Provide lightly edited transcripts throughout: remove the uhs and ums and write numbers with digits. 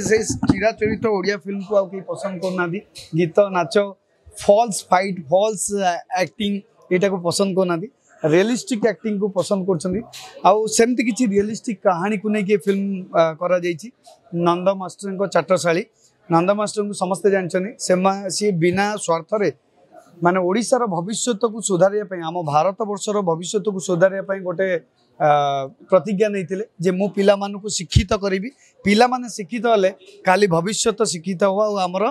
से चिराचरित ओडिया फिल्म को आउ पसंद करना गीत नाच फॉल्स फाइट फॉल्स एक्टिंग यहाँ को पसंद करना रियलिस्टिक एक्टिंग को पसंद करमती किसी रियलिस्टिक कहानी को लेकिन फिल्म करा नंद मास्टर चाटशाली नंद मास्टर को समस्ते जानते सी बिना स्वार्थ माने ओडिशार भविष्य को सुधारिया आम भारत वर्षर भविष्य को सुधारिया गोटे प्रतिज्ञा नहीं जे मु पिला मानकु शिक्षित करी पिला माने शिक्षित हेले काली भविष्य शिक्षित हो आमर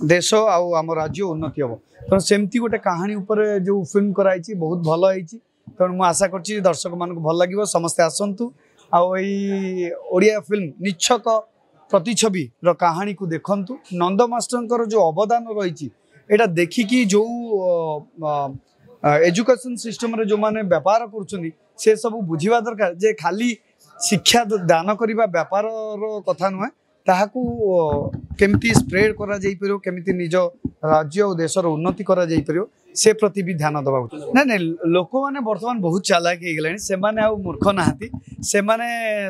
देश आम राज्य उन्नति हम तेणु सेमती गोटे कहानी उपर जो फिल्म कराई बहुत भल होती तेणु मुझे आशा कर दर्शक मान भल लगे समस्ते आसतु आड़िया फिल्म निच्छक प्रतिछवि कहानी को देखु नंद मास्टर जो अवदान रही है देखिकी जो एजुकेशन सिस्टम रे जो माने व्यापार कर से सब बुझा दरकार जे खाली शिक्षा दान करने व्यापार कथा नुहे ताहाकू केमती स्प्रेड करा जाई परियो केमती निज राज्य और देशर उन्नति करा जाई परियो से प्रति भी ध्यान दबा ना ना लोक मैंने बर्तमान बहुत चालाक हो गले से मूर्ख नहांती से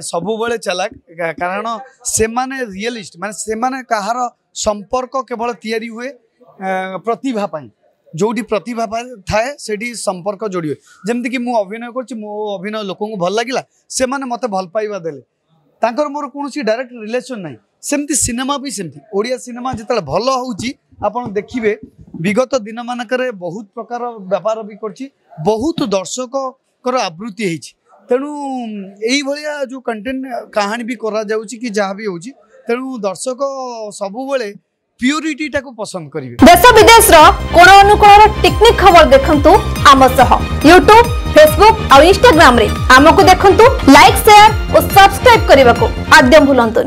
सबु बड़े चालाक कारण से रियलिस्ट माने से कहार संपर्क केवल तैयारी हुए प्रतिभा पाई जोटी प्रतिभा थाए से संपर्क जोड़ी हुए जमती कि मुझे अभिनय कर अभिनय लोक भल लगे से मत भल पाइबा देले तांकर मोर कौन डायरेक्ट रिलेशन ना सेमती सिनेमा भी सेमती ओडिया सिनेमा जिते भल होउची आपण देखिए विगत दिन मानक बहुत प्रकार व्यापार भी करछि बहुत दर्शक आवृत्ति होती तेणु यही जो कंटेंट कहानी भी करा जाउची कि जहाँ भी होउची तेणु दर्शक सबुबले प्यूरिटी टाको पसंद करिवे देश विदेश रो कोन अनुकोण टेक्निक खबर देखंतु आम सह YouTube Facebook और Instagram रे हमको देखंतु लाइक शेयर और सब्सक्राइब करने को आद्यम भूलंतुनी।